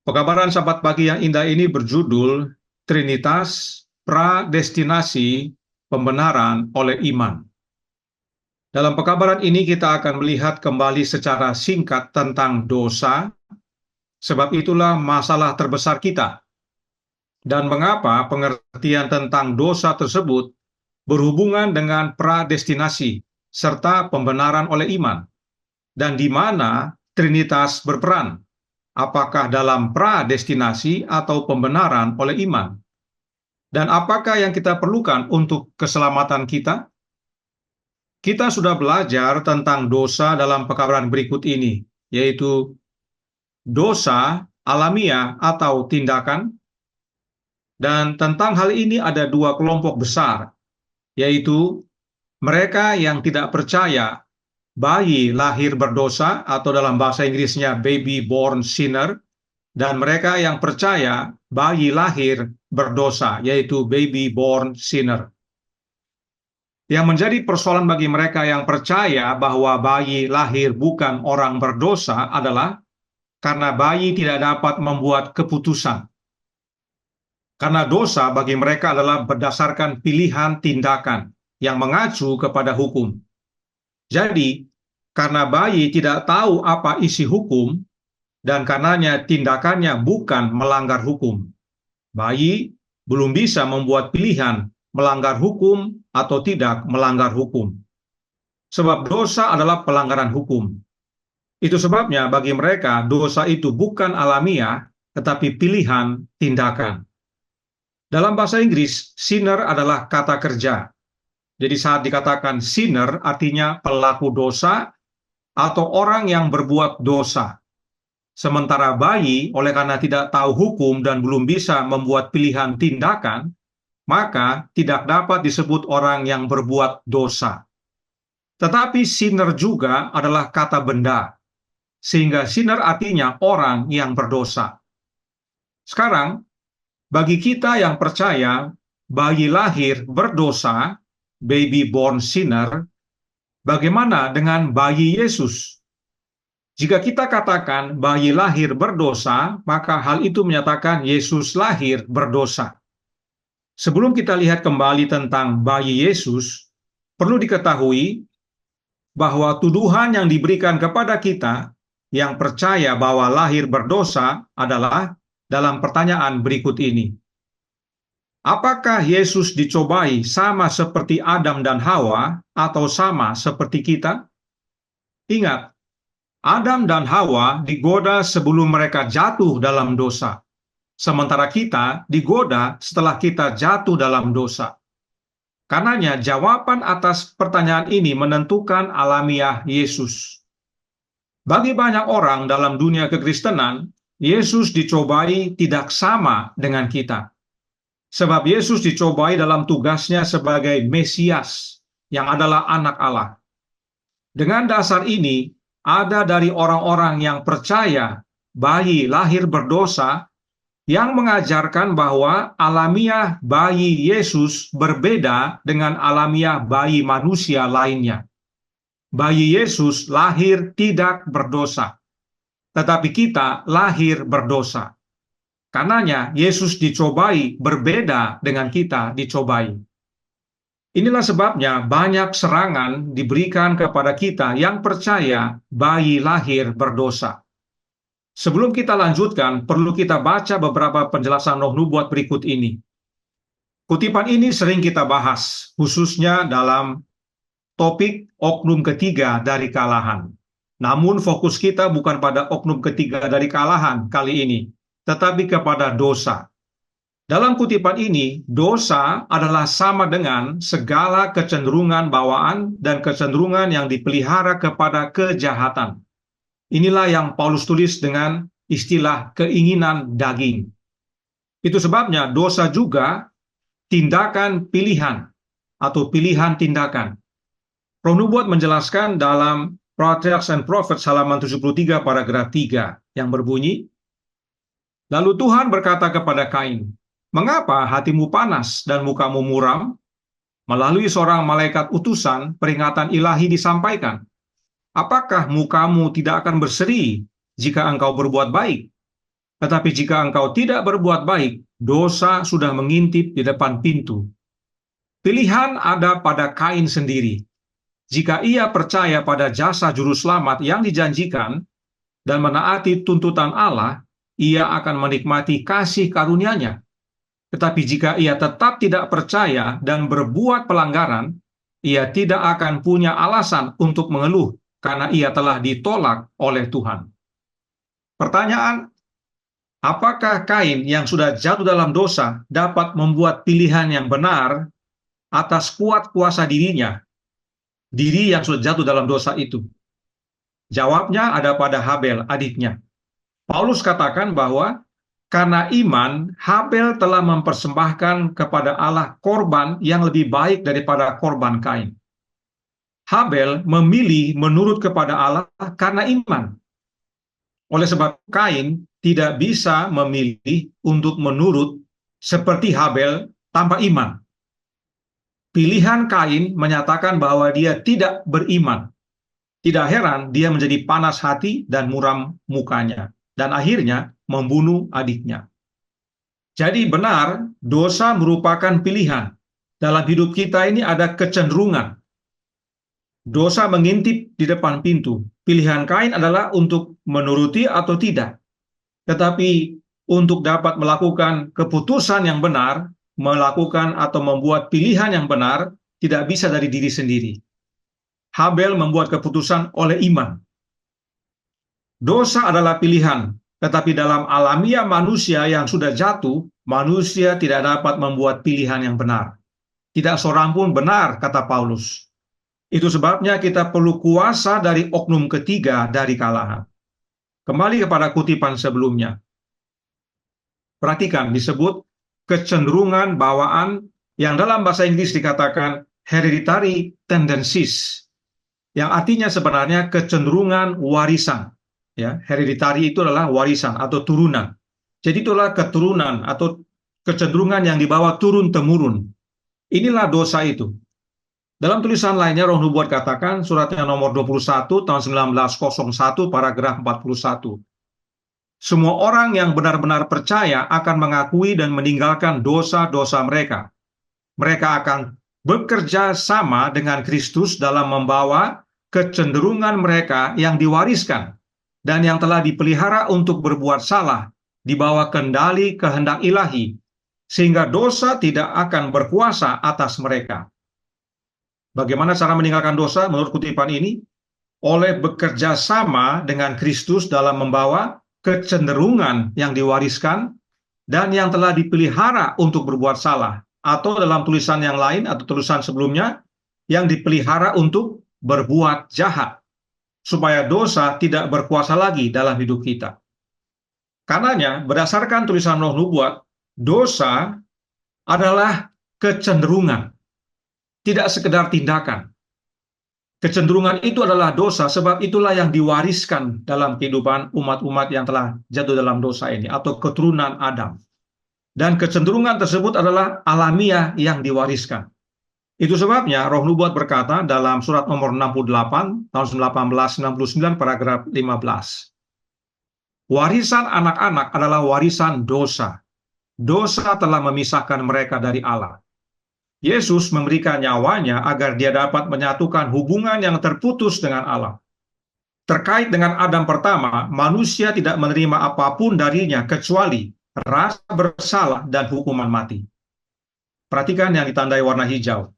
Pekabaran Sabat Pagi yang indah ini berjudul Trinitas Pradestinasi Pembenaran oleh Iman. Dalam pekabaran ini kita akan melihat kembali secara singkat tentang dosa, sebab itulah masalah terbesar kita, dan mengapa pengertian tentang dosa tersebut berhubungan dengan pradestinasi serta pembenaran oleh iman, dan di mana Trinitas berperan, apakah dalam pradestinasi atau pembenaran oleh iman. Dan apakah yang kita perlukan untuk keselamatan kita? Kita sudah belajar tentang dosa dalam pekabaran berikut ini, yaitu dosa alamiah atau tindakan, dan tentang hal ini ada dua kelompok besar, yaitu mereka yang tidak percaya bayi lahir berdosa atau dalam bahasa Inggrisnya baby born sinner, dan mereka yang percaya bayi lahir berdosa, yaitu baby born sinner. Yang menjadi persoalan bagi mereka yang percaya bahwa bayi lahir bukan orang berdosa adalah karena bayi tidak dapat membuat keputusan. Karena dosa bagi mereka adalah berdasarkan pilihan tindakan yang mengacu kepada hukum. Jadi, karena bayi tidak tahu apa isi hukum, dan karenanya tindakannya bukan melanggar hukum, bayi belum bisa membuat pilihan melanggar hukum atau tidak melanggar hukum. Sebab dosa adalah pelanggaran hukum. Itu sebabnya bagi mereka dosa itu bukan alamiah, tetapi pilihan tindakan. Dalam bahasa Inggris, sinner adalah kata kerja. Jadi saat dikatakan sinner artinya pelaku dosa atau orang yang berbuat dosa. Sementara bayi, oleh karena tidak tahu hukum dan belum bisa membuat pilihan tindakan, maka tidak dapat disebut orang yang berbuat dosa. Tetapi sinner juga adalah kata benda, sehingga sinner artinya orang yang berdosa. Sekarang, bagi kita yang percaya bayi lahir berdosa, baby born sinner, bagaimana dengan bayi Yesus? Jika kita katakan bayi lahir berdosa, maka hal itu menyatakan Yesus lahir berdosa. Sebelum kita lihat kembali tentang bayi Yesus, perlu diketahui bahwa tuduhan yang diberikan kepada kita yang percaya bahwa lahir berdosa adalah dalam pertanyaan berikut ini. Apakah Yesus dicobai sama seperti Adam dan Hawa atau sama seperti kita? Ingat, Adam dan Hawa digoda sebelum mereka jatuh dalam dosa. Sementara kita digoda setelah kita jatuh dalam dosa. Karenanya jawaban atas pertanyaan ini menentukan alamiah Yesus. Bagi banyak orang dalam dunia kekristenan, Yesus dicobai tidak sama dengan kita. Sebab Yesus dicobai dalam tugasnya sebagai Mesias, yang adalah anak Allah. Dengan dasar ini, ada dari orang-orang yang percaya bayi lahir berdosa yang mengajarkan bahwa alamiah bayi Yesus berbeda dengan alamiah bayi manusia lainnya. Bayi Yesus lahir tidak berdosa, tetapi kita lahir berdosa. Karenanya Yesus dicobai berbeda dengan kita dicobai. Inilah sebabnya banyak serangan diberikan kepada kita yang percaya bayi lahir berdosa. Sebelum kita lanjutkan, perlu kita baca beberapa penjelasan roh nubuat berikut ini. Kutipan ini sering kita bahas, khususnya dalam topik oknum ketiga dari kalahan. Namun fokus kita bukan pada oknum ketiga dari kalahan kali ini, tetapi kepada dosa. Dalam kutipan ini, dosa adalah sama dengan segala kecenderungan bawaan dan kecenderungan yang dipelihara kepada kejahatan. Inilah yang Paulus tulis dengan istilah keinginan daging. Itu sebabnya dosa juga tindakan pilihan atau pilihan tindakan. Roh nubuat menjelaskan dalam Patriarchs and Prophets halaman 73 paragraf 3 yang berbunyi, lalu Tuhan berkata kepada Kain, mengapa hatimu panas dan mukamu muram? Melalui seorang malaikat utusan, peringatan ilahi disampaikan. Apakah mukamu tidak akan berseri jika engkau berbuat baik? Tetapi jika engkau tidak berbuat baik, dosa sudah mengintip di depan pintu. Pilihan ada pada Kain sendiri. Jika ia percaya pada jasa juru selamat yang dijanjikan dan menaati tuntutan Allah, ia akan menikmati kasih karunia-Nya. Tetapi jika ia tetap tidak percaya dan berbuat pelanggaran, ia tidak akan punya alasan untuk mengeluh karena ia telah ditolak oleh Tuhan. Pertanyaan, apakah Kain yang sudah jatuh dalam dosa dapat membuat pilihan yang benar atas kuat kuasa dirinya, diri yang sudah jatuh dalam dosa itu? Jawabnya ada pada Habel, adiknya. Paulus katakan bahwa karena iman, Habel telah mempersembahkan kepada Allah korban yang lebih baik daripada korban Kain. Habel memilih menurut kepada Allah karena iman. Oleh sebab Kain tidak bisa memilih untuk menurut seperti Habel tanpa iman. Pilihan Kain menyatakan bahwa dia tidak beriman. Tidak heran dia menjadi panas hati dan muram mukanya, dan akhirnya membunuh adiknya. Jadi benar, dosa merupakan pilihan. Dalam hidup kita ini ada kecenderungan. Dosa mengintip di depan pintu. Pilihan Kain adalah untuk menuruti atau tidak. Tetapi untuk dapat melakukan keputusan yang benar, melakukan atau membuat pilihan yang benar, tidak bisa dari diri sendiri. Habel membuat keputusan oleh iman. Dosa adalah pilihan, tetapi dalam alamiah manusia yang sudah jatuh, manusia tidak dapat membuat pilihan yang benar. Tidak seorang pun benar, kata Paulus. Itu sebabnya kita perlu kuasa dari oknum ketiga dari kalangan. Kembali kepada kutipan sebelumnya. Perhatikan, disebut kecenderungan bawaan yang dalam bahasa Inggris dikatakan hereditary tendencies, yang artinya sebenarnya kecenderungan warisan. Ya, hereditary itu adalah warisan atau turunan. Jadi itulah keturunan atau kecenderungan yang dibawa turun-temurun. Inilah dosa itu. Dalam tulisan lainnya, Roh Nubuat katakan, suratnya nomor 21 tahun 1901, paragraf 41. Semua orang yang benar-benar percaya akan mengakui dan meninggalkan dosa-dosa mereka. Mereka akan bekerja sama dengan Kristus dalam membawa kecenderungan mereka yang diwariskan dan yang telah dipelihara untuk berbuat salah di bawah kendali kehendak ilahi, sehingga dosa tidak akan berkuasa atas mereka. Bagaimana cara meninggalkan dosa menurut kutipan ini? Oleh bekerja sama dengan Kristus dalam membawa kecenderungan yang diwariskan dan yang telah dipelihara untuk berbuat salah, atau dalam tulisan yang lain atau tulisan sebelumnya, yang dipelihara untuk berbuat jahat, supaya dosa tidak berkuasa lagi dalam hidup kita. Karenanya, berdasarkan tulisan Roh Nubuat, dosa adalah kecenderungan, tidak sekedar tindakan. Kecenderungan itu adalah dosa, sebab itulah yang diwariskan dalam kehidupan umat-umat yang telah jatuh dalam dosa ini, atau keturunan Adam. Dan kecenderungan tersebut adalah alamiah yang diwariskan. Itu sebabnya Roh Nubuat berkata dalam surat nomor 68 tahun 1869 paragraf 15. Warisan anak-anak adalah warisan dosa. Dosa telah memisahkan mereka dari Allah. Yesus memberikan nyawanya agar dia dapat menyatukan hubungan yang terputus dengan Allah. Terkait dengan Adam pertama, manusia tidak menerima apapun darinya kecuali rasa bersalah dan hukuman mati. Perhatikan yang ditandai warna hijau.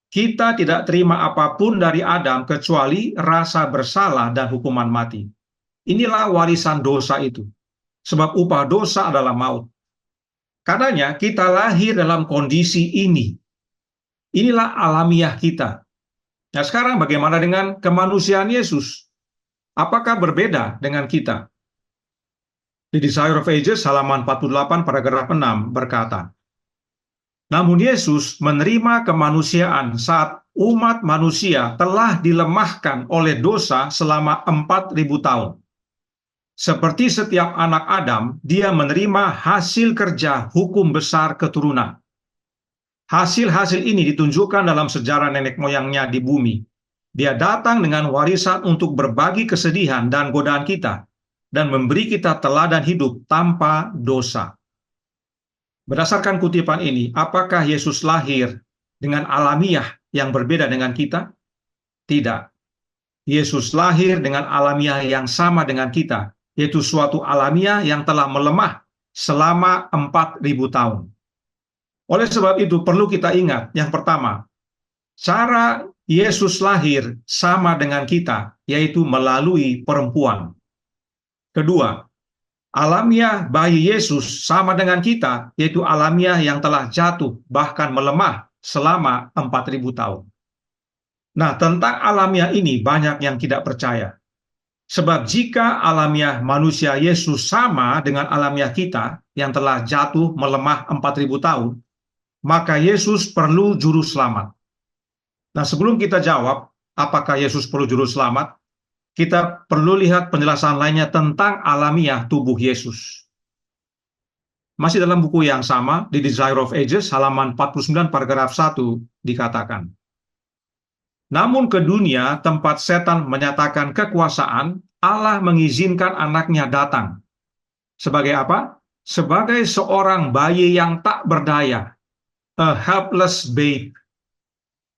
Kita tidak terima apapun dari Adam kecuali rasa bersalah dan hukuman mati. Inilah warisan dosa itu. Sebab upah dosa adalah maut. Karenanya kita lahir dalam kondisi ini. Inilah alamiah kita. Nah, sekarang bagaimana dengan kemanusiaan Yesus? Apakah berbeda dengan kita? Di Desire of Ages halaman 48 paragraf 6 berkata, namun Yesus menerima kemanusiaan saat umat manusia telah dilemahkan oleh dosa selama 4.000 tahun. Seperti setiap anak Adam, dia menerima hasil kerja hukum besar keturunan. Hasil-hasil ini ditunjukkan dalam sejarah nenek moyangnya di bumi. Dia datang dengan warisan untuk berbagi kesedihan dan godaan kita, dan memberi kita teladan hidup tanpa dosa. Berdasarkan kutipan ini, apakah Yesus lahir dengan alamiah yang berbeda dengan kita? Tidak. Yesus lahir dengan alamiah yang sama dengan kita, yaitu suatu alamiah yang telah melemah selama 4.000 tahun. Oleh sebab itu, perlu kita ingat, yang pertama, cara Yesus lahir sama dengan kita, yaitu melalui perempuan. Kedua, alamiah bayi Yesus sama dengan kita, yaitu alamiah yang telah jatuh, bahkan melemah selama 4.000 tahun. Nah, tentang alamiah ini banyak yang tidak percaya. Sebab jika alamiah manusia Yesus sama dengan alamiah kita yang telah jatuh melemah 4.000 tahun, maka Yesus perlu juru selamat. Nah, sebelum kita jawab apakah Yesus perlu juru selamat, kita perlu lihat penjelasan lainnya tentang alamiah tubuh Yesus. Masih dalam buku yang sama, di Desire of Ages, halaman 49 paragraf 1, dikatakan, namun ke dunia tempat setan menyatakan kekuasaan, Allah mengizinkan anaknya datang. Sebagai apa? Sebagai seorang bayi yang tak berdaya, a helpless babe,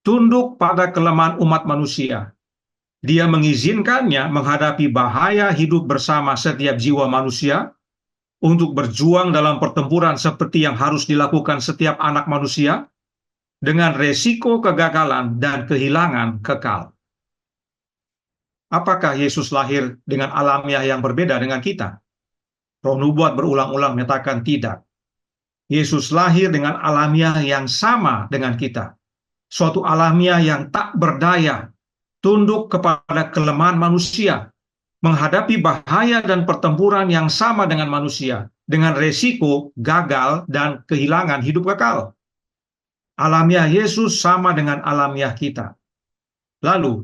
tunduk pada kelemahan umat manusia. Dia mengizinkannya menghadapi bahaya hidup bersama setiap jiwa manusia, untuk berjuang dalam pertempuran seperti yang harus dilakukan setiap anak manusia, dengan resiko kegagalan dan kehilangan kekal. Apakah Yesus lahir dengan alamiah yang berbeda dengan kita? Roh Nubuat berulang-ulang menyatakan tidak. Yesus lahir dengan alamiah yang sama dengan kita. Suatu alamiah yang tak berdaya, tunduk kepada kelemahan manusia, menghadapi bahaya dan pertempuran yang sama dengan manusia, dengan resiko gagal dan kehilangan hidup kekal. Alamiah Yesus sama dengan alamiah kita. Lalu,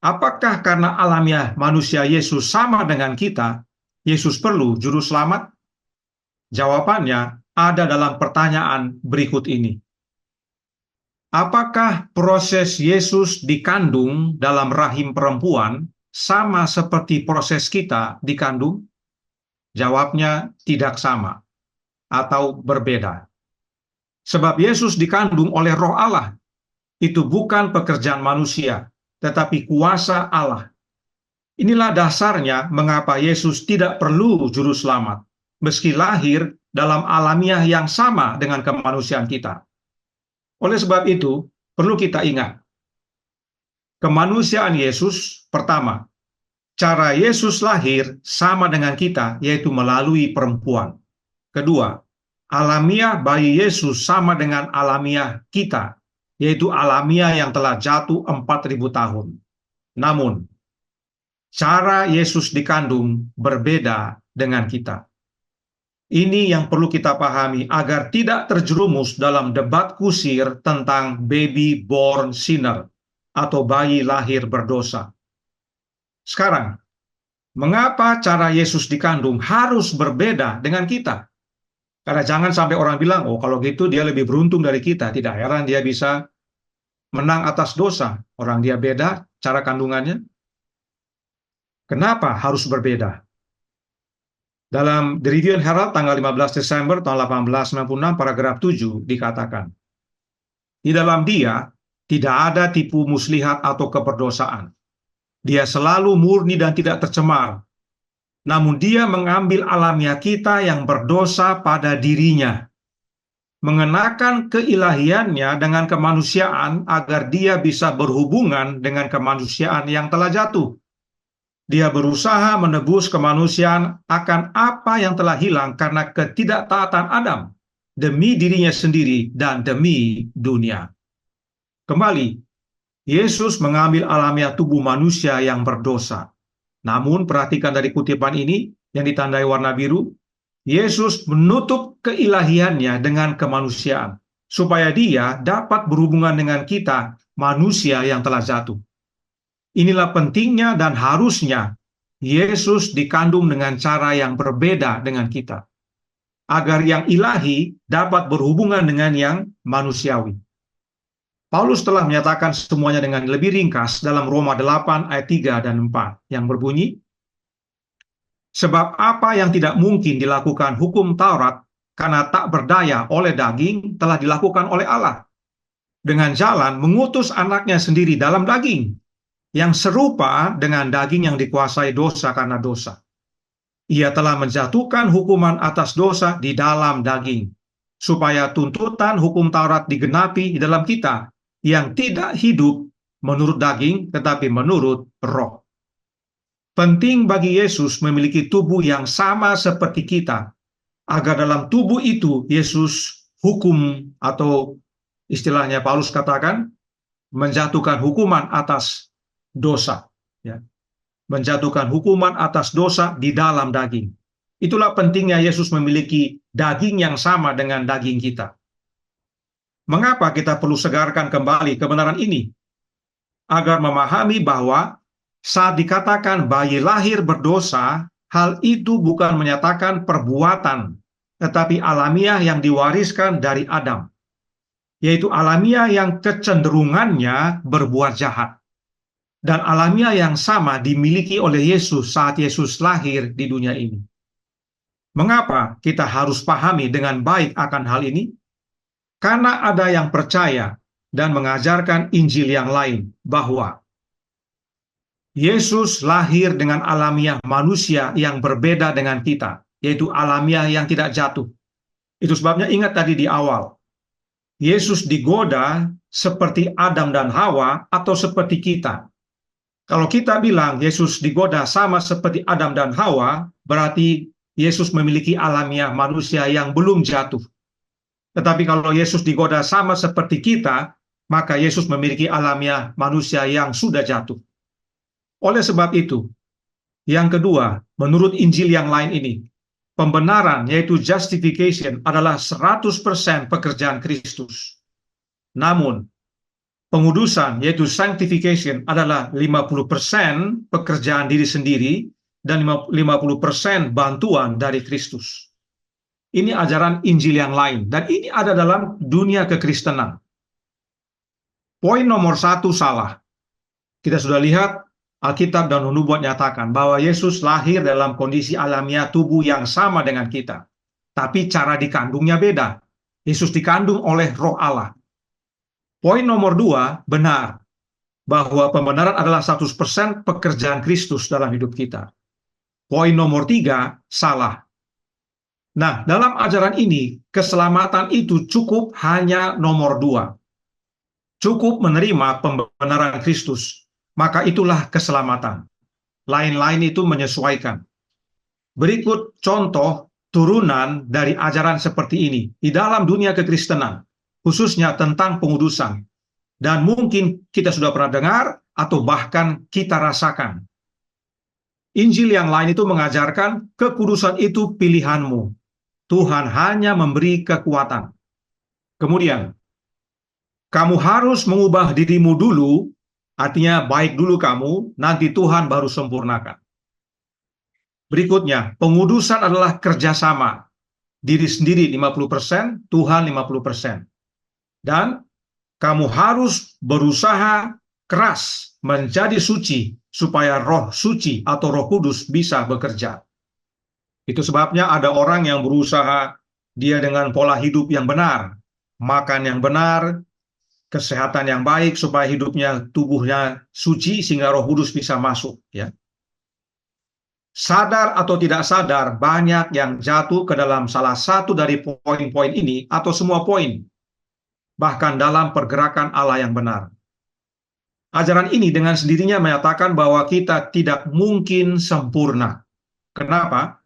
apakah karena alamiah manusia Yesus sama dengan kita, Yesus perlu juru selamat? Jawabannya ada dalam pertanyaan berikut ini. Apakah proses Yesus dikandung dalam rahim perempuan sama seperti proses kita dikandung? Jawabnya tidak sama atau berbeda. Sebab Yesus dikandung oleh Roh Allah. Itu bukan pekerjaan manusia, tetapi kuasa Allah. Inilah dasarnya mengapa Yesus tidak perlu juru selamat, meski lahir dalam alamiah yang sama dengan kemanusiaan kita. Oleh sebab itu, perlu kita ingat, kemanusiaan Yesus, pertama, cara Yesus lahir sama dengan kita, yaitu melalui perempuan. Kedua, alamiah bayi Yesus sama dengan alamiah kita, yaitu alamiah yang telah jatuh 4.000 tahun. Namun, cara Yesus dikandung berbeda dengan kita. Ini yang perlu kita pahami agar tidak terjerumus dalam debat kusir tentang baby born sinner atau bayi lahir berdosa. Sekarang, mengapa cara Yesus dikandung harus berbeda dengan kita? Karena jangan sampai orang bilang, oh kalau gitu dia lebih beruntung dari kita. Tidak heran dia bisa menang atas dosa. Orang dia beda cara kandungannya. Kenapa harus berbeda? Dalam The Review and Herald tanggal 15 Desember tahun 1896 paragraf 7 dikatakan, di dalam dia tidak ada tipu muslihat atau keperdosaan. Dia selalu murni dan tidak tercemar. Namun dia mengambil alamiah kita yang berdosa pada dirinya, mengenakan keilahiannya dengan kemanusiaan agar dia bisa berhubungan dengan kemanusiaan yang telah jatuh. Dia berusaha menebus kemanusiaan akan apa yang telah hilang karena ketidaktaatan Adam, demi dirinya sendiri dan demi dunia. Kembali, Yesus mengambil alamiah tubuh manusia yang berdosa. Namun perhatikan dari kutipan ini yang ditandai warna biru, Yesus menutup keilahiannya dengan kemanusiaan, supaya dia dapat berhubungan dengan kita, manusia yang telah jatuh. Inilah pentingnya dan harusnya Yesus dikandung dengan cara yang berbeda dengan kita, agar yang ilahi dapat berhubungan dengan yang manusiawi. Paulus telah menyatakan semuanya dengan lebih ringkas dalam Roma 8 ayat 3 dan 4 yang berbunyi, Sebab apa yang tidak mungkin dilakukan hukum Taurat karena tak berdaya oleh daging telah dilakukan oleh Allah dengan jalan mengutus anaknya sendiri dalam daging yang serupa dengan daging yang dikuasai dosa karena dosa. Ia telah menjatuhkan hukuman atas dosa di dalam daging, supaya tuntutan hukum Taurat digenapi di dalam kita yang tidak hidup menurut daging tetapi menurut roh. Penting bagi Yesus memiliki tubuh yang sama seperti kita, agar dalam tubuh itu Yesus hukum, atau istilahnya Paulus katakan, menjatuhkan hukuman atas dosa. Ya. Menjatuhkan hukuman atas dosa di dalam daging. Itulah pentingnya Yesus memiliki daging yang sama dengan daging kita. Mengapa kita perlu segarkan kembali kebenaran ini? Agar memahami bahwa saat dikatakan bayi lahir berdosa, hal itu bukan menyatakan perbuatan, tetapi alamiah yang diwariskan dari Adam, yaitu alamiah yang kecenderungannya berbuat jahat. Dan alamiah yang sama dimiliki oleh Yesus saat Yesus lahir di dunia ini. Mengapa kita harus pahami dengan baik akan hal ini? Karena ada yang percaya dan mengajarkan Injil yang lain bahwa Yesus lahir dengan alamiah manusia yang berbeda dengan kita, yaitu alamiah yang tidak jatuh. Itu sebabnya ingat tadi di awal, Yesus digoda seperti Adam dan Hawa atau seperti kita. Kalau kita bilang Yesus digoda sama seperti Adam dan Hawa, berarti Yesus memiliki alamiah manusia yang belum jatuh. Tetapi kalau Yesus digoda sama seperti kita, maka Yesus memiliki alamiah manusia yang sudah jatuh. Oleh sebab itu, yang kedua, menurut Injil yang lain ini, pembenaran yaitu justification adalah 100% pekerjaan Kristus. Namun, pengudusan yaitu sanctification adalah 50% pekerjaan diri sendiri dan 50% bantuan dari Kristus. Ini ajaran Injil yang lain, dan ini ada dalam dunia kekristenan. Poin nomor 1 salah. Kita sudah lihat Alkitab dan Nubuat nyatakan bahwa Yesus lahir dalam kondisi alamiah tubuh yang sama dengan kita. Tapi cara dikandungnya beda. Yesus dikandung oleh Roh Allah. Poin nomor 2 benar, bahwa pembenaran adalah 100% pekerjaan Kristus dalam hidup kita. Poin nomor 3 salah. Nah, dalam ajaran ini, keselamatan itu cukup hanya nomor 2. Cukup menerima pembenaran Kristus, maka itulah keselamatan. Lain-lain itu menyesuaikan. Berikut contoh turunan dari ajaran seperti ini di dalam dunia kekristenan, khususnya tentang pengudusan. Dan mungkin kita sudah pernah dengar atau bahkan kita rasakan. Injil yang lain itu mengajarkan kekudusan itu pilihanmu. Tuhan hanya memberi kekuatan. Kemudian, kamu harus mengubah dirimu dulu, artinya baik dulu kamu, nanti Tuhan baru sempurnakan. Berikutnya, pengudusan adalah kerjasama. Diri sendiri 50%, Tuhan 50%. Dan kamu harus berusaha keras menjadi suci, supaya roh suci atau roh kudus bisa bekerja. Itu sebabnya ada orang yang berusaha dia dengan pola hidup yang benar, makan yang benar, kesehatan yang baik supaya hidupnya, tubuhnya suci sehingga Roh Kudus bisa masuk, ya. Sadar atau tidak sadar, banyak yang jatuh ke dalam salah satu dari poin-poin ini atau semua poin, bahkan dalam pergerakan Allah yang benar. Ajaran ini dengan sendirinya menyatakan bahwa kita tidak mungkin sempurna. Kenapa?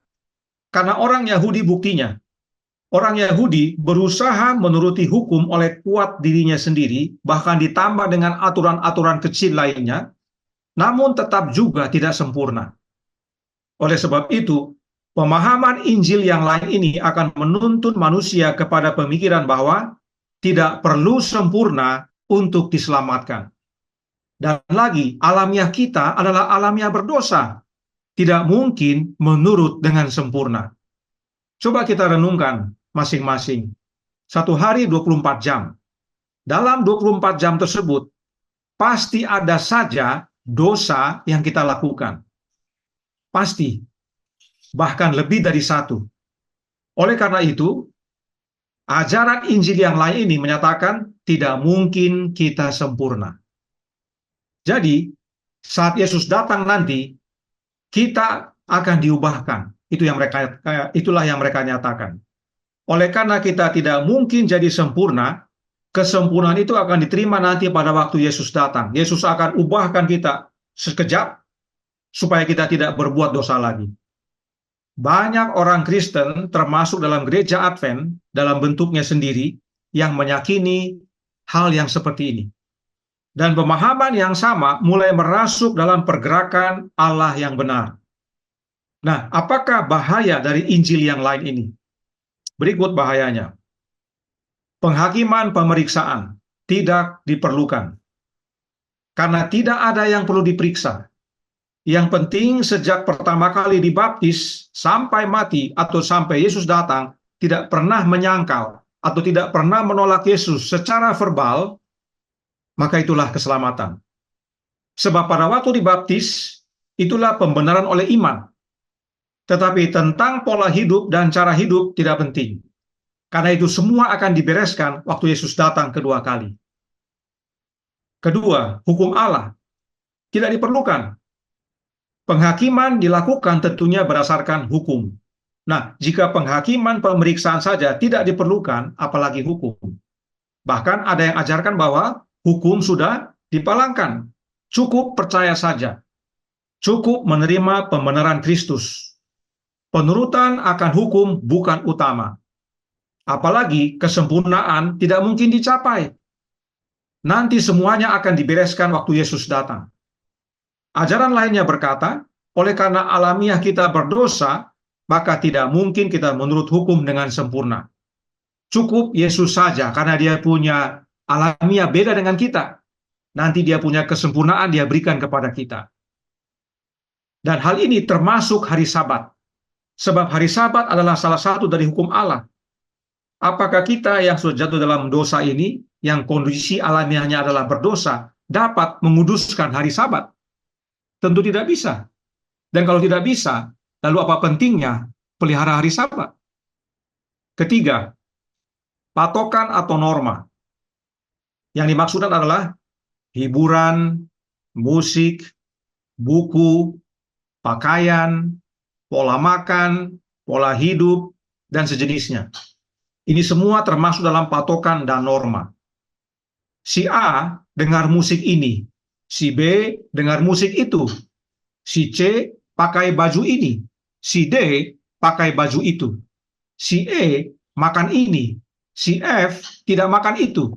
Karena orang Yahudi buktinya. Orang Yahudi berusaha menuruti hukum oleh kuat dirinya sendiri, bahkan ditambah dengan aturan-aturan kecil lainnya, namun tetap juga tidak sempurna. Oleh sebab itu, pemahaman Injil yang lain ini akan menuntun manusia kepada pemikiran bahwa tidak perlu sempurna untuk diselamatkan. Dan lagi, alamiah kita adalah alamiah berdosa. Tidak mungkin menurut dengan sempurna. Coba kita renungkan masing-masing. Satu hari 24 jam. Dalam 24 jam tersebut, pasti ada saja dosa yang kita lakukan. Pasti. bahkan lebih dari satu. Oleh karena itu, ajaran Injil yang lain ini menyatakan tidak mungkin kita sempurna. Jadi, saat Yesus datang nanti, kita akan diubahkan. Itulah yang mereka nyatakan. Oleh karena kita tidak mungkin jadi sempurna, kesempurnaan itu akan diterima nanti pada waktu Yesus datang. Yesus akan ubahkan kita sekejap supaya kita tidak berbuat dosa lagi. Banyak orang Kristen termasuk dalam gereja Advent dalam bentuknya sendiri yang meyakini hal yang seperti ini. Dan pemahaman yang sama mulai merasuk dalam pergerakan Allah yang benar. Nah, apakah bahaya dari Injil yang lain ini? Berikut bahayanya. Penghakiman pemeriksaan tidak diperlukan. Karena tidak ada yang perlu diperiksa. Yang penting sejak pertama kali dibaptis sampai mati atau sampai Yesus datang, tidak pernah menyangkal atau tidak pernah menolak Yesus secara verbal, maka itulah keselamatan. Sebab pada waktu dibaptis, itulah pembenaran oleh iman. Tetapi tentang pola hidup dan cara hidup tidak penting. Karena itu semua akan dibereskan waktu Yesus datang kedua kali. Kedua, hukum Allah tidak diperlukan. Penghakiman dilakukan tentunya berdasarkan hukum. Nah, jika penghakiman pemeriksaan saja tidak diperlukan, apalagi hukum. Bahkan ada yang ajarkan bahwa hukum sudah dipalangkan. Cukup percaya saja. Cukup menerima pembenaran Kristus. Penurutan akan hukum bukan utama. Apalagi kesempurnaan tidak mungkin dicapai. Nanti semuanya akan dibereskan waktu Yesus datang. Ajaran lainnya berkata, oleh karena alamiah kita berdosa, maka tidak mungkin kita menurut hukum dengan sempurna. Cukup Yesus saja, karena dia punya alamiah beda dengan kita. Nanti dia punya kesempurnaan, dia berikan kepada kita. Dan hal ini termasuk hari Sabat. Sebab hari Sabat adalah salah satu dari hukum Allah. Apakah kita yang sudah jatuh dalam dosa ini, yang kondisi alamiahnya adalah berdosa, dapat menguduskan hari Sabat? Tentu tidak bisa. Dan kalau tidak bisa, lalu apa pentingnya pelihara hari Sabat? Ketiga, patokan atau norma. Yang dimaksudkan adalah hiburan, musik, buku, pakaian, pola makan, pola hidup, dan sejenisnya. Ini semua termasuk dalam patokan dan norma. Si A dengar musik ini, si B dengar musik itu, si C pakai baju ini, si D pakai baju itu, si E makan ini, si F tidak makan itu,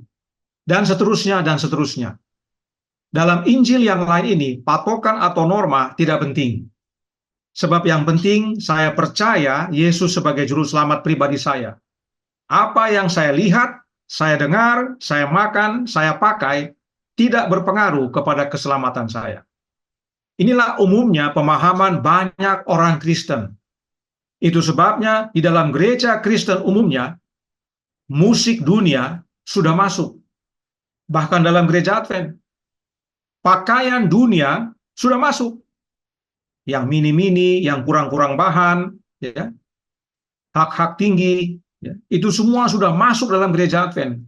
dan seterusnya dan seterusnya. Dalam Injil yang lain ini, patokan atau norma tidak penting. Sebab yang penting saya percaya Yesus sebagai juru selamat pribadi saya. Apa yang saya lihat, saya dengar, saya makan, saya pakai, tidak berpengaruh kepada keselamatan saya. Inilah umumnya pemahaman banyak orang Kristen. Itu sebabnya di dalam gereja Kristen umumnya, musik dunia sudah masuk. Bahkan dalam gereja Advent, pakaian dunia sudah masuk. Yang mini-mini, yang kurang-kurang bahan, ya, hak-hak tinggi, ya, itu semua sudah masuk dalam gereja Advent.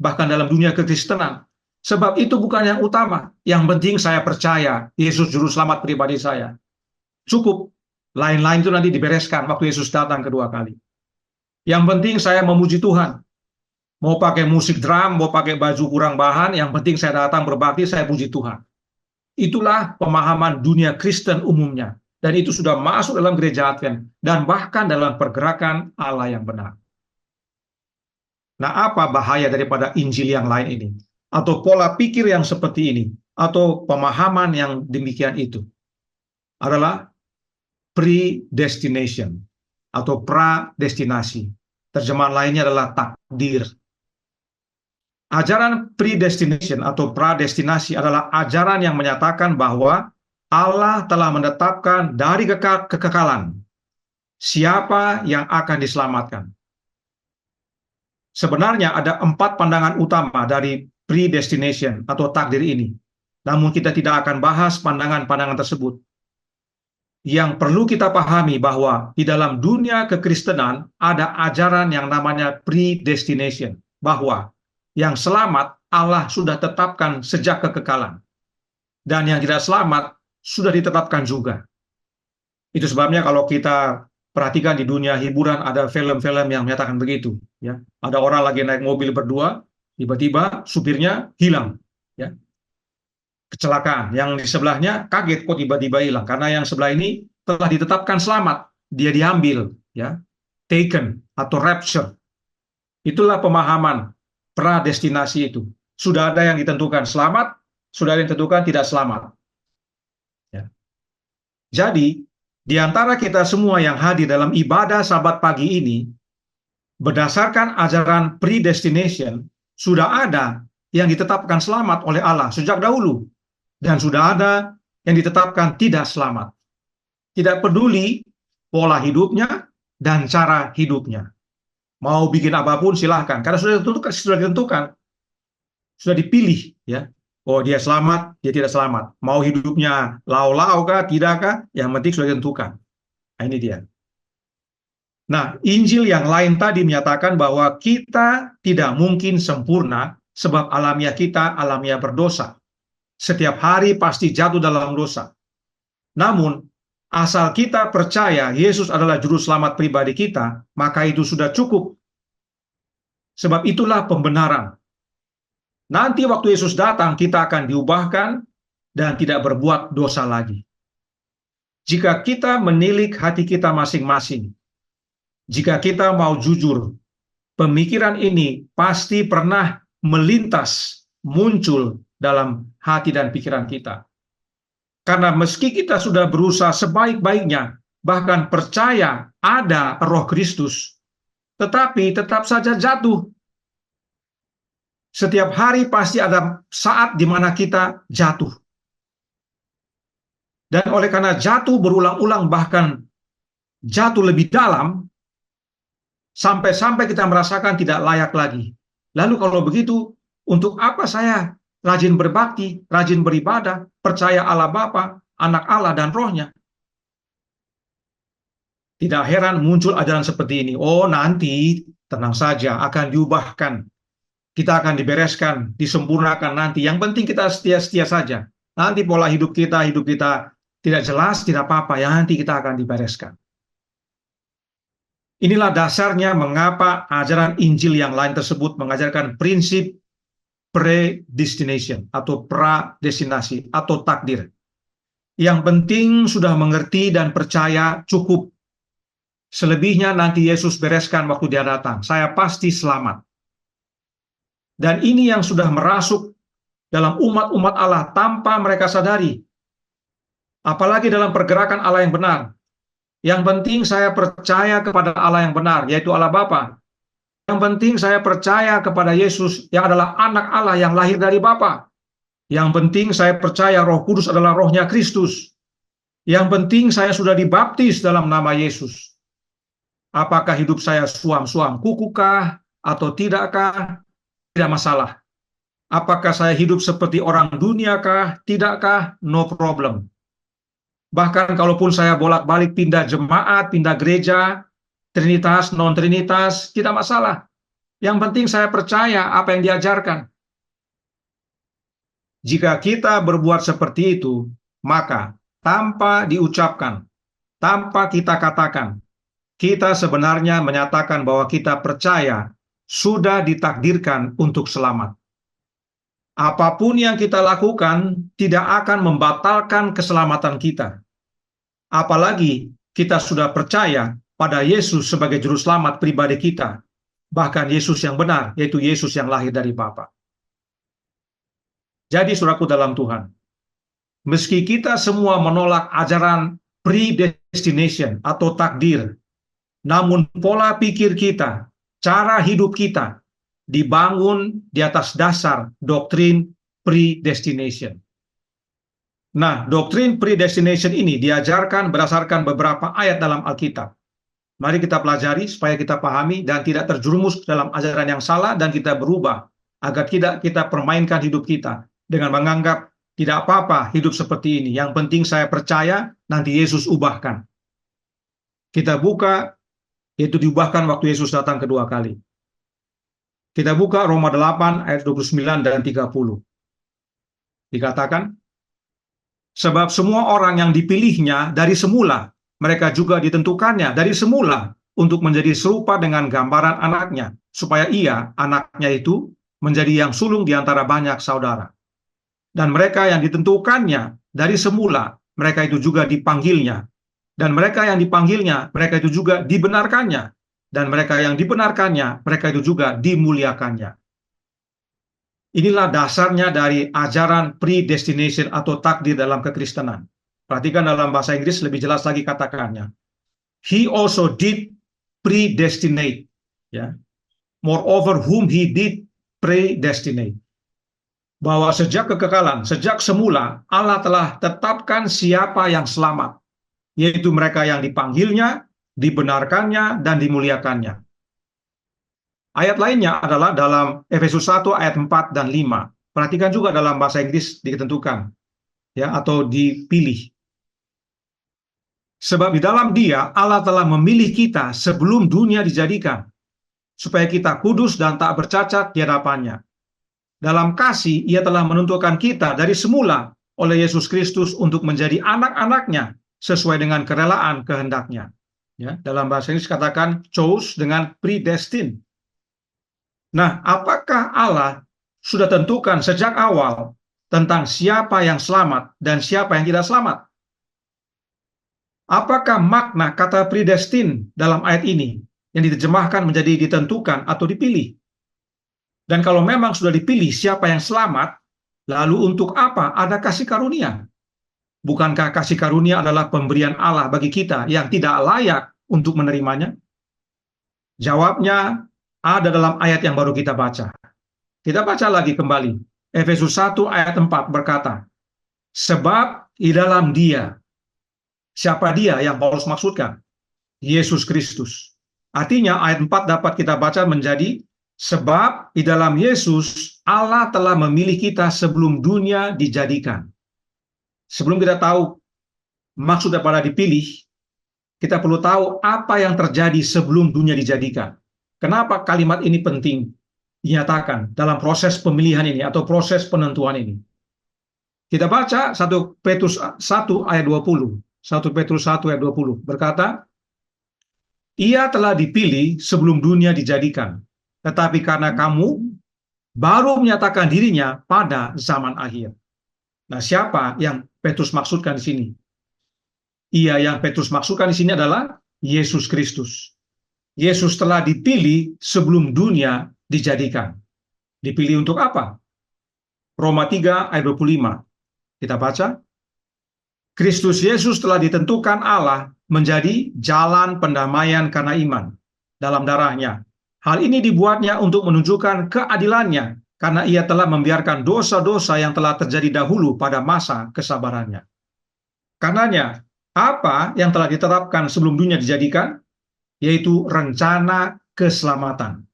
Bahkan dalam dunia kekristenan. Sebab itu bukan yang utama. Yang penting saya percaya Yesus juru selamat pribadi saya. Cukup. Lain-lain itu nanti dibereskan waktu Yesus datang kedua kali. Yang penting saya memuji Tuhan. Mau pakai musik drum, mau pakai baju kurang bahan, yang penting saya datang berbakti, saya puji Tuhan. Itulah pemahaman dunia Kristen umumnya. Dan itu sudah masuk dalam gereja Advent. Dan bahkan dalam pergerakan Allah yang benar. Nah, apa bahaya daripada Injil yang lain ini? Atau pola pikir yang seperti ini? Atau pemahaman yang demikian itu? Adalah predestination. Atau pradestinasi. Terjemahan lainnya adalah takdir. Ajaran predestination atau pradestinasi adalah ajaran yang menyatakan bahwa Allah telah menetapkan dari kekekalan siapa yang akan diselamatkan. Sebenarnya ada 4 pandangan utama dari predestination atau takdir ini. Namun kita tidak akan bahas pandangan-pandangan tersebut. yang perlu kita pahami bahwa di dalam dunia kekristenan ada ajaran yang namanya predestination, bahwa yang selamat Allah sudah tetapkan sejak kekekalan, dan yang tidak selamat sudah ditetapkan juga. Itu sebabnya kalau kita perhatikan di dunia hiburan ada film-film yang menyatakan begitu, ya. Ada orang lagi naik mobil berdua, tiba-tiba supirnya hilang, ya. Kecelakaan. Yang di sebelahnya kaget kok tiba-tiba hilang, karena yang sebelah ini telah ditetapkan selamat, dia diambil, ya, taken atau rapture. Itulah pemahaman pradestinasi itu. Sudah ada yang ditentukan selamat, sudah ada yang ditentukan tidak selamat. Ya. Jadi, di antara kita semua yang hadir dalam ibadah Sabat pagi ini, berdasarkan ajaran predestination, sudah ada yang ditetapkan selamat oleh Allah sejak dahulu. Dan sudah ada yang ditetapkan tidak selamat. Tidak peduli pola hidupnya dan cara hidupnya. Mau bikin apapun silahkan, karena sudah ditentukan, sudah dipilih, ya. Oh, dia selamat, dia tidak selamat. Mau hidupnya lau-lau kah, tidakkah, yang penting sudah ditentukan. Nah, ini dia. Nah, Injil yang lain tadi menyatakan bahwa kita tidak mungkin sempurna sebab alamiah kita alamiah berdosa. Setiap hari pasti jatuh dalam dosa. Namun, asal kita percaya Yesus adalah juru selamat pribadi kita, maka itu sudah cukup. Sebab itulah pembenaran. Nanti waktu Yesus datang, kita akan diubahkan dan tidak berbuat dosa lagi. Jika kita menilik hati kita masing-masing, jika kita mau jujur, pemikiran ini pasti pernah melintas, muncul dalam hati dan pikiran kita. Karena meski kita sudah berusaha sebaik-baiknya, bahkan percaya ada Roh Kristus, tetapi tetap saja jatuh. Setiap hari pasti ada saat di mana kita jatuh. Dan oleh karena jatuh berulang-ulang, bahkan jatuh lebih dalam, sampai-sampai kita merasakan tidak layak lagi. Lalu kalau begitu, untuk apa saya rajin berbakti, rajin beribadah, percaya Allah Bapa, Anak Allah, dan Rohnya? Tidak heran muncul ajaran seperti ini. Oh, nanti tenang saja, akan diubahkan. Kita akan dibereskan, disempurnakan nanti. Yang penting kita setia-setia saja. Nanti pola hidup kita tidak jelas, tidak apa-apa. Yang nanti kita akan dibereskan. Inilah dasarnya mengapa ajaran Injil yang lain tersebut mengajarkan prinsip predestination atau pradestinasi atau takdir. Yang penting sudah mengerti dan percaya cukup. Selebihnya nanti Yesus bereskan waktu dia datang. Saya pasti selamat. Dan ini yang sudah merasuk dalam umat-umat Allah tanpa mereka sadari. Apalagi dalam pergerakan Allah yang benar. Yang penting saya percaya kepada Allah yang benar, yaitu Allah Bapa. Yang penting saya percaya kepada Yesus yang adalah anak Allah yang lahir dari Bapa. Yang penting saya percaya Roh Kudus adalah rohnya Kristus. Yang penting saya sudah dibaptis dalam nama Yesus. Apakah hidup saya suam-suam kukukah atau tidakkah? Tidak masalah. Apakah saya hidup seperti orang duniakah? Tidakkah? No problem. Bahkan kalaupun saya bolak-balik pindah jemaat, pindah gereja, Trinitas, non-Trinitas, tidak masalah. Yang penting saya percaya apa yang diajarkan. Jika kita berbuat seperti itu, maka tanpa diucapkan, tanpa kita katakan, kita sebenarnya menyatakan bahwa kita percaya sudah ditakdirkan untuk selamat. Apapun yang kita lakukan tidak akan membatalkan keselamatan kita. Apalagi kita sudah percaya pada Yesus sebagai juru selamat pribadi kita. Bahkan Yesus yang benar, yaitu Yesus yang lahir dari Bapa. Jadi saudaraku dalam Tuhan, meski kita semua menolak ajaran predestination atau takdir, namun pola pikir kita, cara hidup kita, dibangun di atas dasar doktrin predestination. Nah, doktrin predestination ini diajarkan berdasarkan beberapa ayat dalam Alkitab. Mari kita pelajari supaya kita pahami dan tidak terjerumus dalam ajaran yang salah dan kita berubah agar tidak kita permainkan hidup kita dengan menganggap Tidak apa-apa hidup seperti ini. Yang penting saya percaya nanti Yesus ubahkan. Kita buka, yaitu diubahkan waktu Yesus datang kedua kali. Kita buka Roma 8 ayat 29 dan 30. Dikatakan, sebab semua orang yang dipilihnya dari semula, mereka juga ditentukannya dari semula untuk menjadi serupa dengan gambaran anaknya, supaya ia, anaknya itu, menjadi yang sulung di antara banyak saudara. Dan mereka yang ditentukannya dari semula, mereka itu juga dipanggilnya. Dan mereka yang dipanggilnya, mereka itu juga dibenarkannya. Dan mereka yang dibenarkannya, mereka itu juga dimuliakannya. Inilah dasarnya dari ajaran predestination atau takdir dalam kekristenan. Perhatikan dalam bahasa Inggris lebih jelas lagi katakannya. He also did predestinate. Ya. Moreover, whom he did predestinate. Bahwa sejak kekekalan, sejak semula, Allah telah tetapkan siapa yang selamat. Yaitu mereka yang dipanggilnya, dibenarkannya, dan dimuliakannya. Ayat lainnya adalah dalam Efesus 1 ayat 4 dan 5. Perhatikan juga dalam bahasa Inggris ditentukan, ya, atau dipilih. Sebab di dalam Dia Allah telah memilih kita sebelum dunia dijadikan, supaya kita kudus dan tak bercacat di hadapannya. Dalam kasih Ia telah menentukan kita dari semula oleh Yesus Kristus untuk menjadi anak-anaknya sesuai dengan kerelaan kehendaknya. Ya, dalam bahasa Inggris katakan chose dengan predestined. Nah, apakah Allah sudah tentukan sejak awal tentang siapa yang selamat dan siapa yang tidak selamat? Apakah makna kata predestin dalam ayat ini yang diterjemahkan menjadi ditentukan atau dipilih? Dan kalau memang sudah dipilih siapa yang selamat, lalu untuk apa ada kasih karunia? Bukankah kasih karunia adalah pemberian Allah bagi kita yang tidak layak untuk menerimanya? Jawabnya ada dalam ayat yang baru kita baca. Kita baca lagi kembali. Efesus 1 ayat 4 berkata, sebab di dalam Dia. Siapa Dia yang Paulus maksudkan? Yesus Kristus. Artinya ayat 4 dapat kita baca menjadi, sebab di dalam Yesus Allah telah memilih kita sebelum dunia dijadikan. Sebelum kita tahu maksud daripada dipilih, kita perlu tahu apa yang terjadi sebelum dunia dijadikan. Kenapa kalimat ini penting dinyatakan dalam proses pemilihan ini atau proses penentuan ini? Kita baca 1 Petrus 1 ayat 20. 1 Petrus 1 ayat 20 berkata, ia telah dipilih sebelum dunia dijadikan, tetapi karena kamu baru menyatakan dirinya pada zaman akhir. Nah, siapa yang Petrus maksudkan di sini? Ia yang Petrus maksudkan di sini adalah Yesus Kristus. Yesus telah dipilih sebelum dunia dijadikan. Dipilih untuk apa? Roma 3 ayat 25. Kita baca. Kristus Yesus telah ditentukan Allah menjadi jalan pendamaian karena iman dalam darahnya. Hal ini dibuatnya untuk menunjukkan keadilannya karena ia telah membiarkan dosa-dosa yang telah terjadi dahulu pada masa kesabarannya. Karenanya, apa yang telah ditetapkan sebelum dunia dijadikan? Yaitu rencana keselamatan.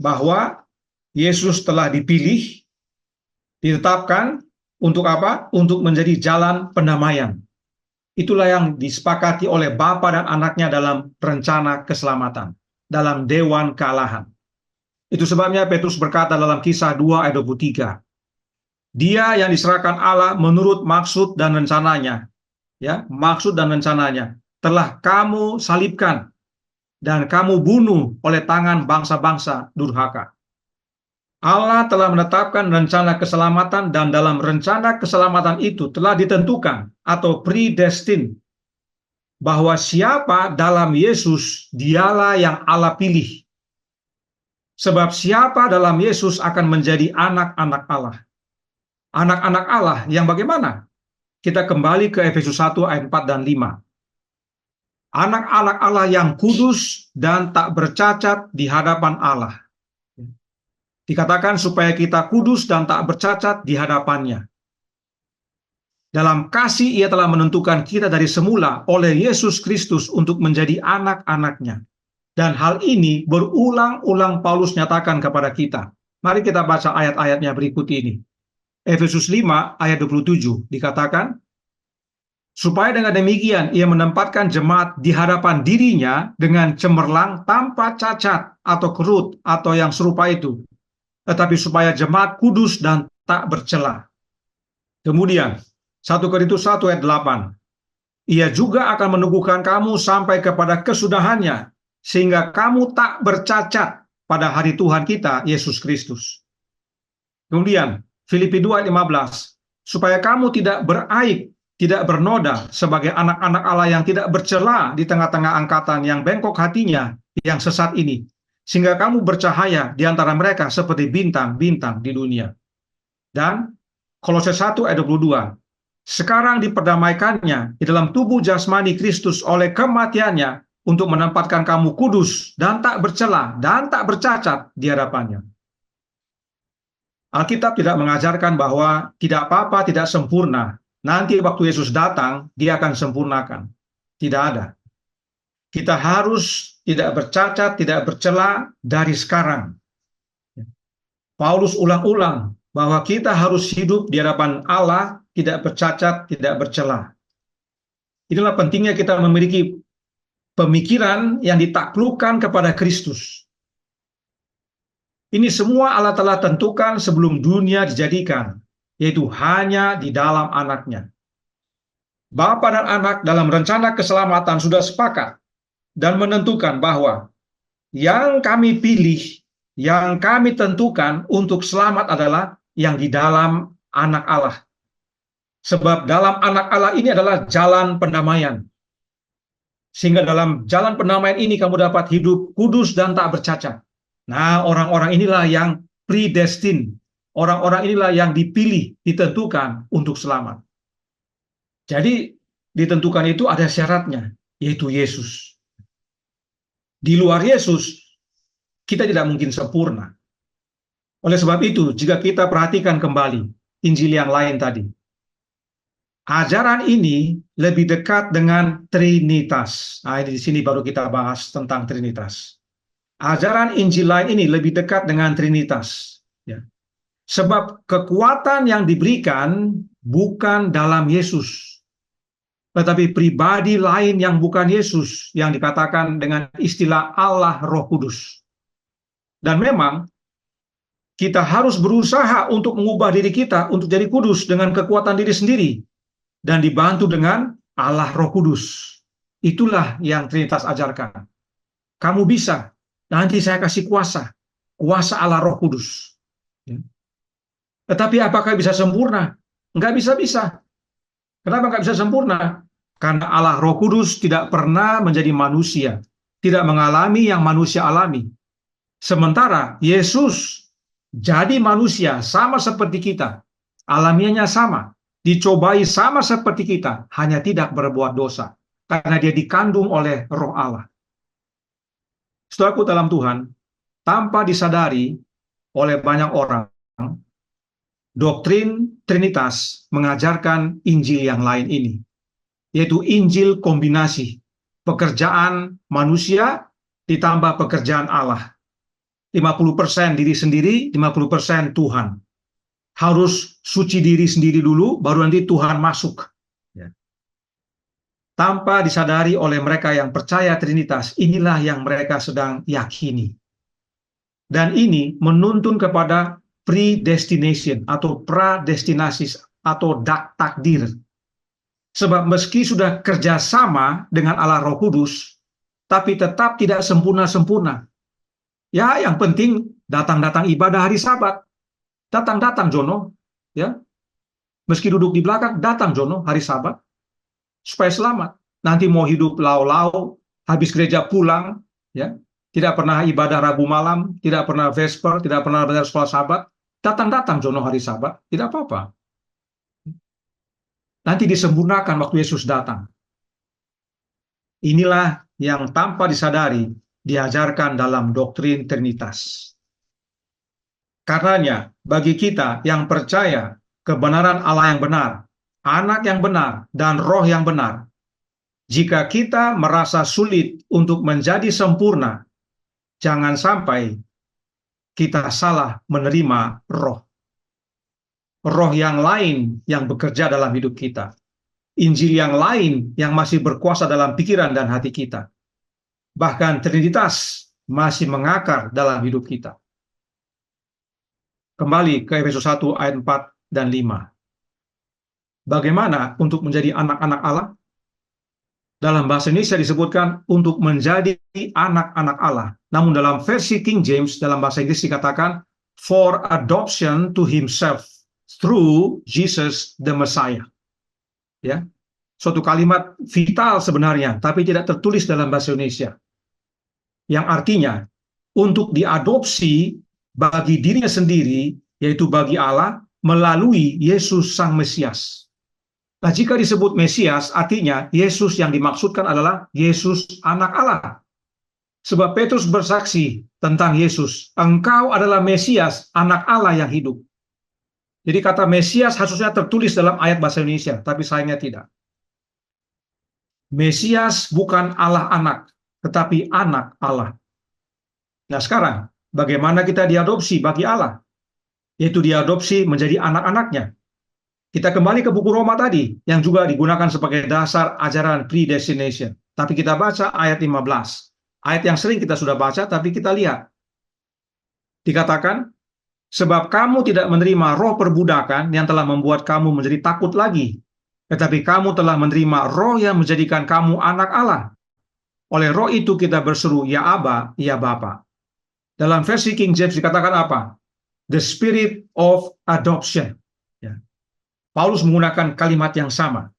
Bahwa Yesus telah dipilih, ditetapkan untuk apa? Untuk menjadi jalan pendamaian. Itulah yang disepakati oleh Bapa dan anaknya dalam rencana keselamatan, dalam dewan kealahan. Itu sebabnya Petrus berkata dalam Kisah 2 ayat 23, Dia yang diserahkan Allah menurut maksud dan rencananya, ya, maksud dan rencananya, telah kamu salibkan dan kamu bunuh oleh tangan bangsa-bangsa durhaka. Allah telah menetapkan rencana keselamatan dan dalam rencana keselamatan itu telah ditentukan atau predestin bahwa siapa dalam Yesus dialah yang Allah pilih. Sebab siapa dalam Yesus akan menjadi anak-anak Allah. Anak-anak Allah yang bagaimana? Kita kembali ke Efesus 1 ayat 4 dan 5. Anak-anak Allah yang kudus dan tak bercacat di hadapan Allah. Dikatakan supaya kita kudus dan tak bercacat di hadapannya. Dalam kasih ia telah menentukan kita dari semula oleh Yesus Kristus untuk menjadi anak-anaknya. Dan hal ini berulang-ulang Paulus nyatakan kepada kita. Mari kita baca ayat-ayatnya berikut ini. Efesus 5 ayat 27 dikatakan, supaya dengan demikian ia menempatkan jemaat di hadapan dirinya dengan cemerlang tanpa cacat atau kerut atau yang serupa itu, tetapi supaya jemaat kudus dan tak bercela. Kemudian 1 Korintus 1 ayat 8, ia juga akan meneguhkan kamu sampai kepada kesudahannya, sehingga kamu tak bercacat pada hari Tuhan kita Yesus Kristus. Kemudian Filipi 2 ayat 15, supaya kamu tidak beraib, tidak bernoda sebagai anak-anak Allah yang tidak bercela di tengah-tengah angkatan yang bengkok hatinya, yang sesat ini, sehingga kamu bercahaya di antara mereka seperti bintang-bintang di dunia. Dan Kolose 1 ayat 22, sekarang diperdamaikannya di dalam tubuh jasmani Kristus oleh kematiannya untuk menempatkan kamu kudus dan tak bercela dan tak bercacat di hadapannya. Alkitab tidak mengajarkan bahwa tidak apa-apa tidak sempurna. Nanti waktu Yesus datang, dia akan sempurnakan. Tidak ada. Kita harus tidak bercacat, tidak bercela dari sekarang. Paulus ulang-ulang bahwa kita harus hidup di hadapan Allah, tidak bercacat, tidak bercela. Inilah pentingnya kita memiliki pemikiran yang ditaklukkan kepada Kristus. Ini semua Allah telah tentukan sebelum dunia dijadikan, yaitu hanya di dalam anaknya. Bapa dan anak dalam rencana keselamatan sudah sepakat dan menentukan bahwa yang kami pilih, yang kami tentukan untuk selamat adalah yang di dalam anak Allah. Sebab dalam anak Allah ini adalah jalan pendamaian. Sehingga dalam jalan pendamaian ini kamu dapat hidup kudus dan tak bercacat. Nah, orang-orang inilah yang predestin. Orang-orang inilah yang dipilih, ditentukan untuk selamat. Jadi, ditentukan itu ada syaratnya, yaitu Yesus. Di luar Yesus, kita tidak mungkin sempurna. Oleh sebab itu, jika kita perhatikan kembali Injil yang lain tadi, ajaran ini lebih dekat dengan Trinitas. Nah, di sini baru kita bahas tentang Trinitas. Ajaran Injil lain ini lebih dekat dengan Trinitas. Ya. Sebab kekuatan yang diberikan bukan dalam Yesus, tetapi pribadi lain yang bukan Yesus, yang dikatakan dengan istilah Allah Roh Kudus. Dan memang kita harus berusaha untuk mengubah diri kita untuk jadi kudus dengan kekuatan diri sendiri, dan dibantu dengan Allah Roh Kudus. Itulah yang Trinitas ajarkan. Kamu bisa. Nanti saya kasih kuasa Allah Roh Kudus. Tetapi apakah bisa sempurna? Enggak bisa-bisa. Kenapa enggak bisa sempurna? Karena Allah Roh Kudus tidak pernah menjadi manusia, tidak mengalami yang manusia alami. Sementara Yesus jadi manusia sama seperti kita, alamiahnya sama, dicobai sama seperti kita, hanya tidak berbuat dosa, karena dia dikandung oleh Roh Allah. Saudaraku dalam Tuhan, tanpa disadari oleh banyak orang, doktrin Trinitas mengajarkan Injil yang lain ini, yaitu Injil kombinasi, pekerjaan manusia ditambah pekerjaan Allah. 50% diri sendiri, 50% Tuhan. Harus suci diri sendiri dulu, baru nanti Tuhan masuk. Tanpa disadari oleh mereka yang percaya Trinitas, inilah yang mereka sedang yakini. Dan ini menuntun kepada predestination atau pradestinasi atau takdir. Sebab meski sudah kerjasama dengan Allah Roh Kudus, tapi tetap tidak sempurna-sempurna. Ya, yang penting datang-datang ibadah hari Sabat. Datang-datang Jono, ya. Meski duduk di belakang, datang Jono hari Sabat. Supaya selamat. Nanti mau hidup lau-lau, habis gereja pulang, ya, tidak pernah ibadah Rabu malam, tidak pernah Vesper, tidak pernah belajar sekolah Sabat, datang-datang Jono hari Sabat, tidak apa-apa. Nanti disempurnakan waktu Yesus datang. Inilah yang tanpa disadari diajarkan dalam doktrin Trinitas. Karenanya, bagi kita yang percaya kebenaran Allah yang benar, Anak yang benar, dan Roh yang benar, jika kita merasa sulit untuk menjadi sempurna, jangan sampai kita salah menerima Roh. roh yang lain yang bekerja dalam hidup kita. Injil yang lain yang masih berkuasa dalam pikiran dan hati kita. Bahkan Trinitas masih mengakar dalam hidup kita. Kembali ke Efesus 1 ayat 4 dan 5. Bagaimana untuk menjadi anak-anak Allah? Dalam bahasa Indonesia disebutkan untuk menjadi anak-anak Allah. Namun dalam versi King James, dalam bahasa Inggris dikatakan for adoption to himself through Jesus the Messiah. Ya, suatu kalimat vital sebenarnya, tapi tidak tertulis dalam bahasa Indonesia. Yang artinya untuk diadopsi bagi dirinya sendiri, yaitu bagi Allah, melalui Yesus Sang Mesias. Nah, jika disebut Mesias, artinya Yesus yang dimaksudkan adalah Yesus anak Allah. Sebab Petrus bersaksi tentang Yesus, engkau adalah Mesias, anak Allah yang hidup. Jadi kata Mesias harusnya tertulis dalam ayat bahasa Indonesia, tapi sayangnya tidak. Mesias bukan Allah anak, tetapi anak Allah. Nah sekarang, bagaimana kita diadopsi bagi Allah? Yaitu diadopsi menjadi anak-anaknya. Kita kembali ke buku Roma tadi, yang juga digunakan sebagai dasar ajaran predestination. Tapi kita baca ayat 15. Ayat yang sering kita sudah baca, tapi kita lihat. Dikatakan, sebab kamu tidak menerima roh perbudakan yang telah membuat kamu menjadi takut lagi. Tetapi kamu telah menerima roh yang menjadikan kamu anak Allah. Oleh roh itu kita berseru, ya Aba, ya Bapa. Dalam versi King James dikatakan apa? The spirit of adoption. Paulus menggunakan kalimat yang sama.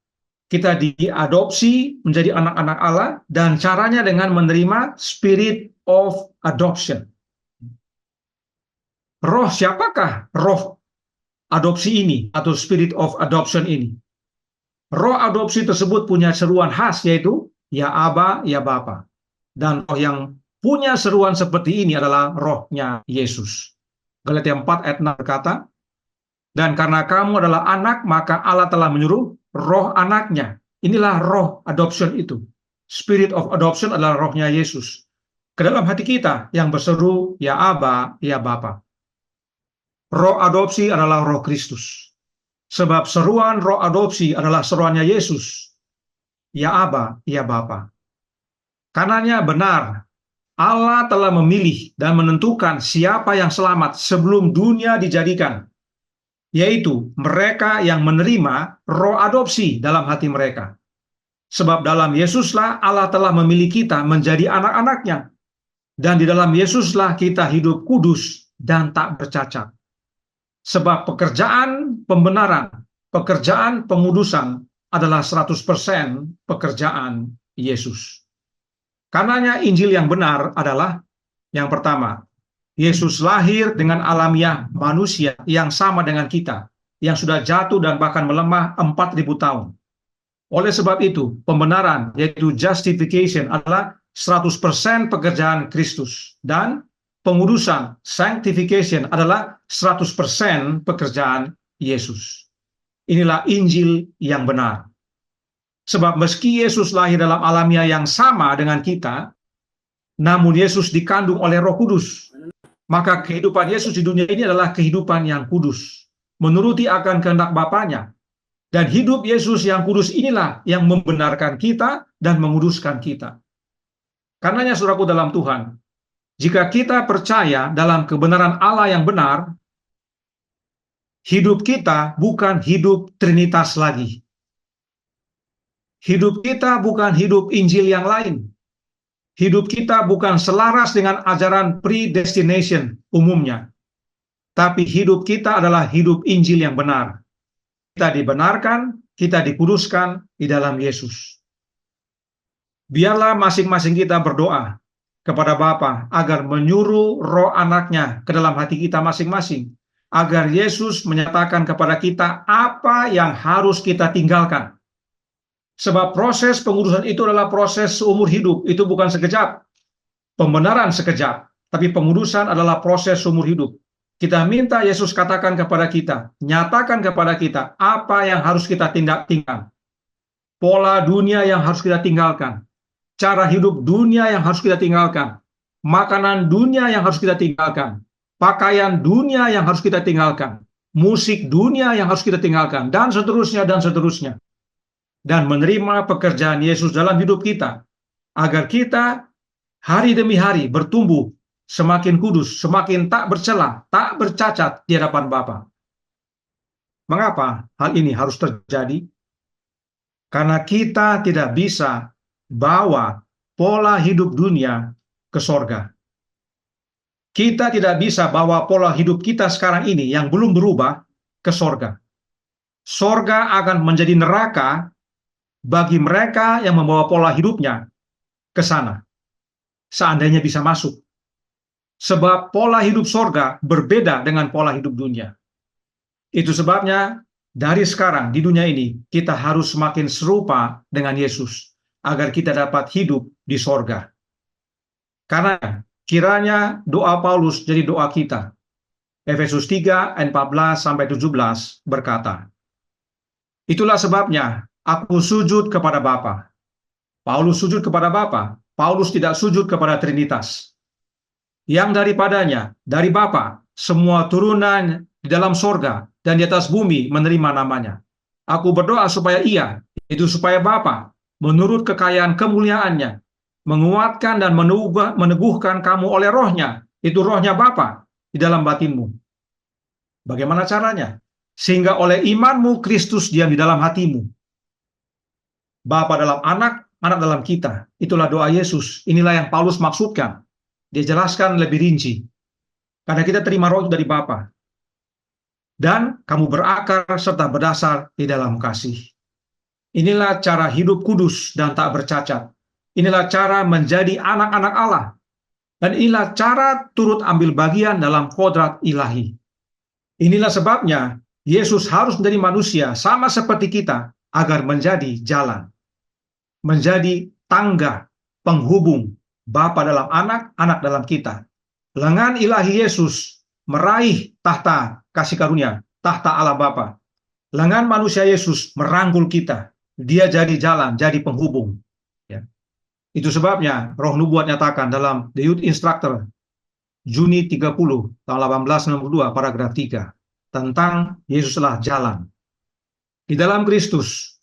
Kita diadopsi menjadi anak-anak Allah dan caranya dengan menerima spirit of adoption. Roh siapakah roh adopsi ini atau spirit of adoption ini? Roh adopsi tersebut punya seruan khas yaitu ya Aba, ya Bapa. Dan roh yang punya seruan seperti ini adalah rohnya Yesus. Galatia 4 ayat 6 berkata, dan karena kamu adalah anak, maka Allah telah menyuruh roh anaknya. Inilah roh adoption itu. Spirit of adoption adalah rohnya Yesus. Ke dalam hati kita yang berseru, ya Aba, ya Bapa. Roh adopsi adalah roh Kristus. Sebab seruan roh adopsi adalah seruannya Yesus. Ya Aba, ya Bapa. Karenanya benar, Allah telah memilih dan menentukan siapa yang selamat sebelum dunia dijadikan. Yaitu mereka yang menerima roh adopsi dalam hati mereka. Sebab dalam Yesuslah Allah telah memilih kita menjadi anak-anaknya. Dan di dalam Yesuslah kita hidup kudus dan tak bercacat. Sebab pekerjaan pembenaran, pekerjaan pengudusan adalah 100% pekerjaan Yesus. Karenanya Injil yang benar adalah yang pertama, Yesus lahir dengan alamiah manusia yang sama dengan kita, yang sudah jatuh dan bahkan melemah 4.000 tahun. Oleh sebab itu, pembenaran, yaitu justification, adalah 100% pekerjaan Kristus. Dan pengudusan, sanctification, adalah 100% pekerjaan Yesus. Inilah Injil yang benar. Sebab meski Yesus lahir dalam alamiah yang sama dengan kita, namun Yesus dikandung oleh Roh Kudus. Maka kehidupan Yesus di dunia ini adalah kehidupan yang kudus, menuruti akan kehendak Bapanya. Dan hidup Yesus yang kudus inilah yang membenarkan kita dan menguduskan kita. Karenanya saudaraku dalam Tuhan, jika kita percaya dalam kebenaran Allah yang benar, hidup kita bukan hidup Trinitas lagi. Hidup kita bukan hidup Injil yang lain. Hidup kita bukan selaras dengan ajaran predestination umumnya. Tapi hidup kita adalah hidup Injil yang benar. Kita dibenarkan, kita dikuduskan di dalam Yesus. Biarlah masing-masing kita berdoa kepada Bapa agar menyuruh roh anaknya ke dalam hati kita masing-masing. Agar Yesus menyatakan kepada kita apa yang harus kita tinggalkan. Sebab proses pengudusan itu adalah proses seumur hidup. Itu bukan sekejap. Pembenaran sekejap. Tapi pengudusan adalah proses seumur hidup. Kita minta Yesus katakan kepada kita, nyatakan kepada kita apa yang harus kita tinggalkan. Pola dunia yang harus kita tinggalkan. Cara hidup dunia yang harus kita tinggalkan. Makanan dunia yang harus kita tinggalkan. Pakaian dunia yang harus kita tinggalkan. musik dunia yang harus kita tinggalkan, dan seterusnya, dan seterusnya. Dan menerima pekerjaan Yesus dalam hidup kita, agar kita hari demi hari bertumbuh, semakin kudus, semakin tak bercela, tak bercacat di hadapan Bapa. Mengapa hal ini harus terjadi? Karena kita tidak bisa bawa pola hidup dunia ke sorga. Kita tidak bisa bawa pola hidup kita sekarang ini yang belum berubah ke sorga. Sorga akan menjadi neraka bagi mereka yang membawa pola hidupnya ke sana, seandainya bisa masuk. Sebab pola hidup sorga berbeda dengan pola hidup dunia. Itu sebabnya dari sekarang di dunia ini kita harus semakin serupa dengan Yesus agar kita dapat hidup di sorga. Karena kiranya doa Paulus jadi doa kita. Efesus 3 ayat 14-17 berkata, itulah sebabnya aku sujud kepada Bapa. Paulus sujud kepada Bapa. Paulus tidak sujud kepada Trinitas. Yang daripadanya, dari Bapa, semua turunan di dalam sorga dan di atas bumi menerima namanya. Aku berdoa supaya ia, itu supaya Bapa, menurut kekayaan kemuliaannya, menguatkan dan meneguhkan kamu oleh rohnya, itu rohnya Bapa, di dalam batinmu. Bagaimana caranya? Sehingga oleh imanmu Kristus diam di dalam hatimu. Bapa dalam anak, anak dalam kita. Itulah doa Yesus. Inilah yang Paulus maksudkan. Dia jelaskan lebih rinci. Karena kita terima roh dari Bapa. Dan kamu berakar serta berdasar di dalam kasih. Inilah cara hidup kudus dan tak bercacat. Inilah cara menjadi anak-anak Allah. Dan inilah cara turut ambil bagian dalam kodrat ilahi. Inilah sebabnya Yesus harus menjadi manusia sama seperti kita agar menjadi jalan. Menjadi tangga penghubung Bapa dalam anak, anak dalam kita. Lengan ilahi Yesus meraih tahta kasih karunia, tahta Allah Bapa. Lengan manusia Yesus merangkul kita. Dia jadi jalan, jadi penghubung. Ya. Itu sebabnya Roh Nubuat nyatakan dalam The Youth Instructor Juni 30 tahun 1862 paragraf 3 tentang Yesuslah jalan. Di dalam Kristus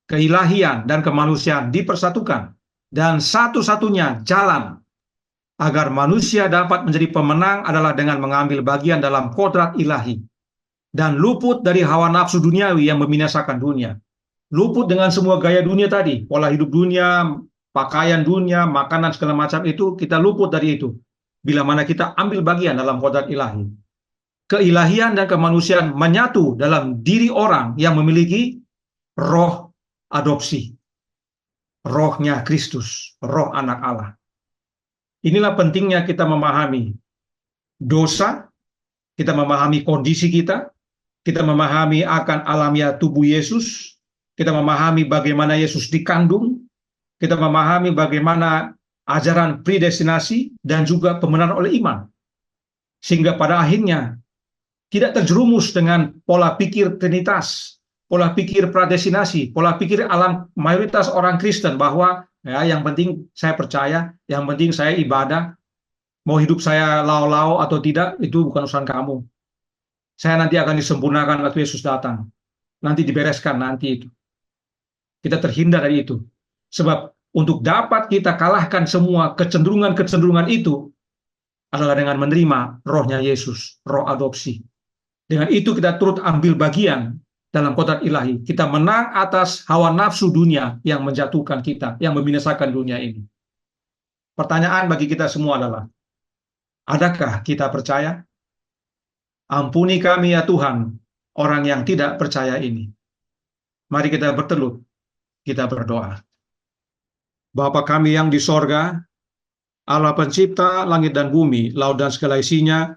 keilahian dan kemanusiaan dipersatukan, dan satu-satunya jalan agar manusia dapat menjadi pemenang adalah dengan mengambil bagian dalam kodrat ilahi dan luput dari hawa nafsu duniawi yang membinasakan dunia. Luput dengan semua gaya dunia tadi, pola hidup dunia, pakaian dunia, makanan segala macam itu, kita luput dari itu. Bila mana kita ambil bagian dalam kodrat ilahi. Keilahian dan kemanusiaan menyatu dalam diri orang yang memiliki roh adopsi. Rohnya Kristus, roh anak Allah. Inilah pentingnya kita memahami dosa, kita memahami kondisi kita memahami akan alamiah tubuh Yesus, kita memahami bagaimana Yesus dikandung, kita memahami bagaimana ajaran predestinasi dan juga pembenaran oleh iman. Sehingga pada akhirnya tidak terjerumus dengan pola pikir Trinitas, pola pikir predestinasi, pola pikir alam mayoritas orang Kristen bahwa ya, yang penting saya percaya, yang penting saya ibadah, mau hidup saya lau-lau atau tidak, itu bukan urusan kamu. Saya nanti akan disempurnakan waktu Yesus datang. Nanti dibereskan nanti itu. Kita terhindar dari itu. Sebab untuk dapat kita kalahkan semua kecenderungan-kecenderungan itu adalah dengan menerima rohnya Yesus, roh adopsi. Dengan itu kita turut ambil bagian dalam kodrat ilahi. Kita menang atas hawa nafsu dunia yang menjatuhkan kita, yang membinasakan dunia ini. Pertanyaan bagi kita semua adalah, adakah kita percaya? Ampuni kami ya Tuhan, orang yang tidak percaya ini. Mari kita bertelut, kita berdoa. Bapa kami yang di sorga, Allah pencipta langit dan bumi, laut dan segala isinya,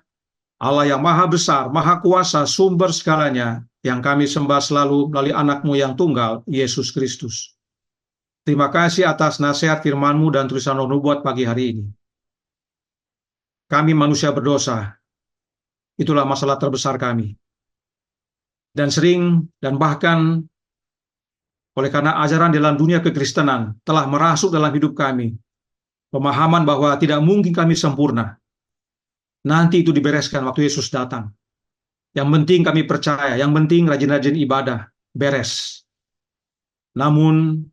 Allah yang maha besar, maha kuasa, sumber segalanya, yang kami sembah selalu melalui anak-Mu yang tunggal, Yesus Kristus. Terima kasih atas nasihat firman-Mu dan tulisan Roh Nubuat pagi hari ini. Kami manusia berdosa, itulah masalah terbesar kami. Dan sering dan bahkan oleh karena ajaran dalam dunia kekristenan telah merasuk dalam hidup kami, pemahaman bahwa tidak mungkin kami sempurna. Nanti itu dibereskan waktu Yesus datang. Yang penting kami percaya, yang penting rajin-rajin ibadah, beres. Namun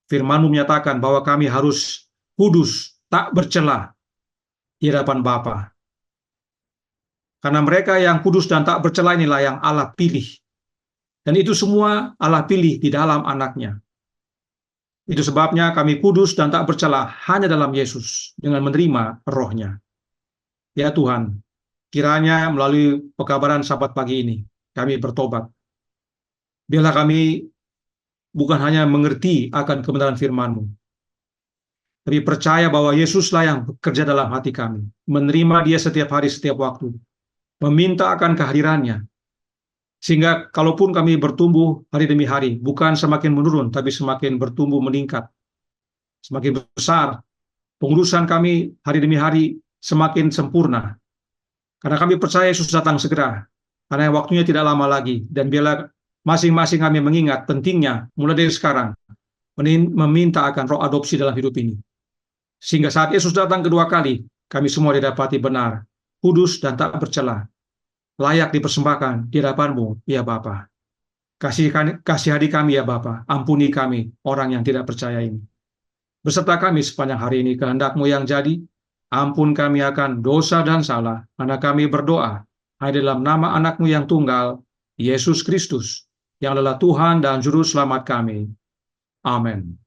firman-Mu menyatakan bahwa kami harus kudus, tak bercela di hadapan Bapa. Karena mereka yang kudus dan tak bercela inilah yang Allah pilih. Dan itu semua Allah pilih di dalam anaknya. Itu sebabnya kami kudus dan tak bercela hanya dalam Yesus dengan menerima roh-Nya. Ya Tuhan, kiranya melalui pekabaran Sabat pagi ini, kami bertobat. Biarlah kami bukan hanya mengerti akan kebenaran firman-Mu, tapi percaya bahwa Yesuslah yang bekerja dalam hati kami, menerima Dia setiap hari, setiap waktu, meminta akan kehadirannya, sehingga kalaupun kami bertumbuh hari demi hari, bukan semakin menurun, tapi semakin bertumbuh meningkat, semakin besar, pengurusan kami hari demi hari semakin sempurna, karena kami percaya Yesus datang segera, karena waktunya tidak lama lagi, dan biarlah masing-masing kami mengingat pentingnya, mulai dari sekarang, meminta akan roh adopsi dalam hidup ini, sehingga saat Yesus datang kedua kali, kami semua didapati benar, kudus dan tak bercela, layak dipersembahkan di hadapan-Mu, ya Bapa. Kasihani kami, ya Bapa, ampuni kami, orang yang tidak percaya ini. Beserta kami sepanjang hari ini, kehendak-Mu yang jadi, ampun kami akan dosa dan salah, karena kami berdoa hanya dalam nama anak-Mu yang tunggal, Yesus Kristus, yang adalah Tuhan dan Juru Selamat kami. Amin.